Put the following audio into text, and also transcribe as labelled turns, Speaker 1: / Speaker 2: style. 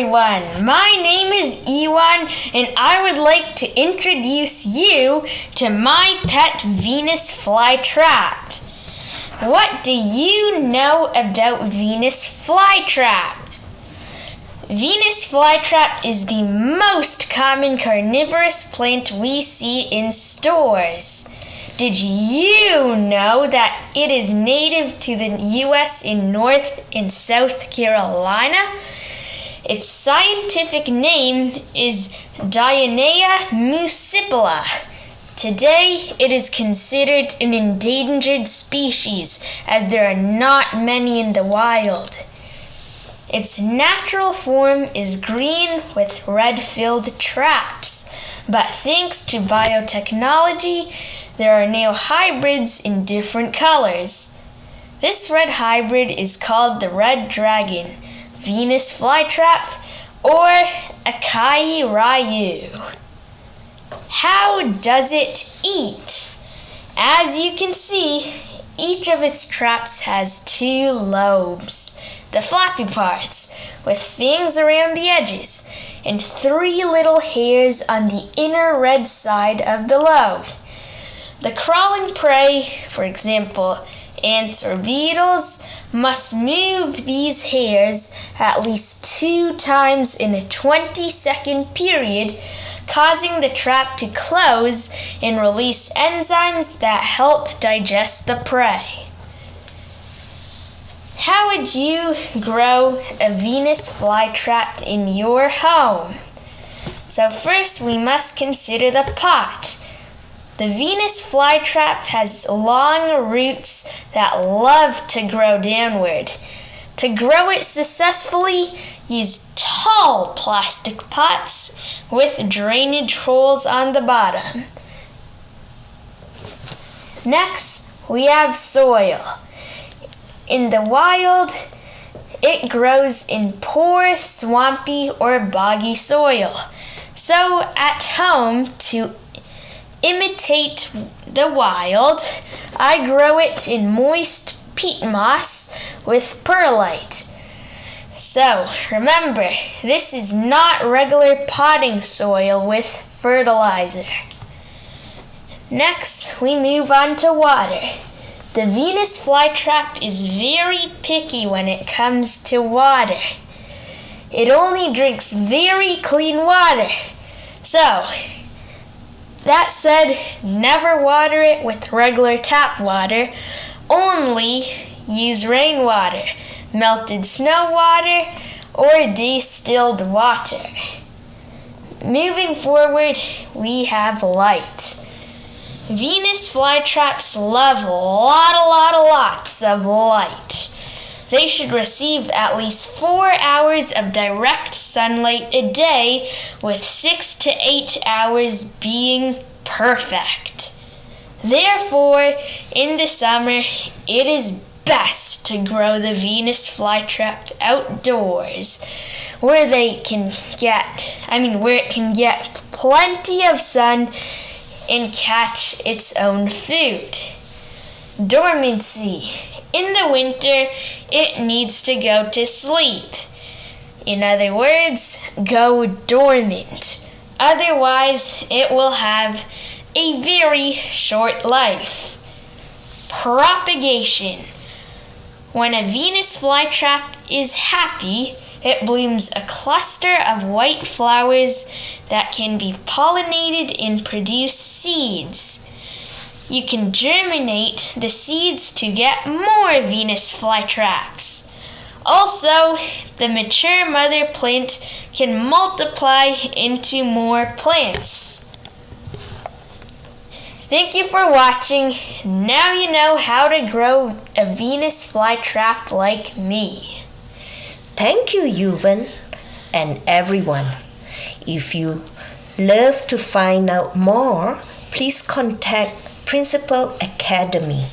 Speaker 1: everyone, my name is Ewan and I would like to introduce you to my pet Venus Flytrap. What do you know about Venus Flytrap? Venus Flytrap is the most common carnivorous plant we see in stores. Did you know that it is native to the U.S. in North and South Carolina? Its scientific name is Dionaea muscipula. Today, it is considered an endangered species as there are not many in the wild. Its natural form is green with red-filled traps, but thanks to biotechnology, there are now hybrids in different colors. This red hybrid is called the red dragon, Venus Flytrap, or Acai Ryu. How does it eat? As you can see, each of its traps has two lobes, the flappy parts, with fangs around the edges, and three little hairs on the inner red side of the lobe. The crawling prey, for example, ants or beetles, must move these hairs at least 2 times in a 20-second period, causing the trap to close and release enzymes that help digest the prey. How would you grow a Venus flytrap in your home? So first we must consider the pot. The Venus flytrap has long roots that love to grow downward. To grow it successfully, use tall plastic pots with drainage holes on the bottom. Next, we have soil. In the wild, it grows in poor, swampy, or boggy soil. So at home, to imitate the wild, I grow it in moist peat moss with perlite. So remember, this is not regular potting soil with fertilizer. Next, we move on to water. The Venus flytrap is very picky when it comes to water. It only drinks very clean water. So, that said, never water it with regular tap water, only use rainwater, melted snow water, or distilled water. Moving forward, we have light. Venus flytraps love lots of light. They should receive at least 4 hours of direct sunlight a day, with 6 to 8 hours being perfect. Therefore, in the summer, it is best to grow the Venus flytrap outdoors, where it can get plenty of sun and catch its own food. Dormancy. In the winter, it needs to go to sleep. In other words, go dormant. Otherwise, it will have a very short life. Propagation. When a Venus flytrap is happy, it blooms a cluster of white flowers that can be pollinated and produce seeds. You can germinate the seeds to get more Venus flytraps. Also, the mature mother plant can multiply into more plants. Thank you for watching. Now you know how to grow a Venus flytrap like me.
Speaker 2: Thank you, Ewan, and everyone. If you love to find out more, please contact Principal Academy.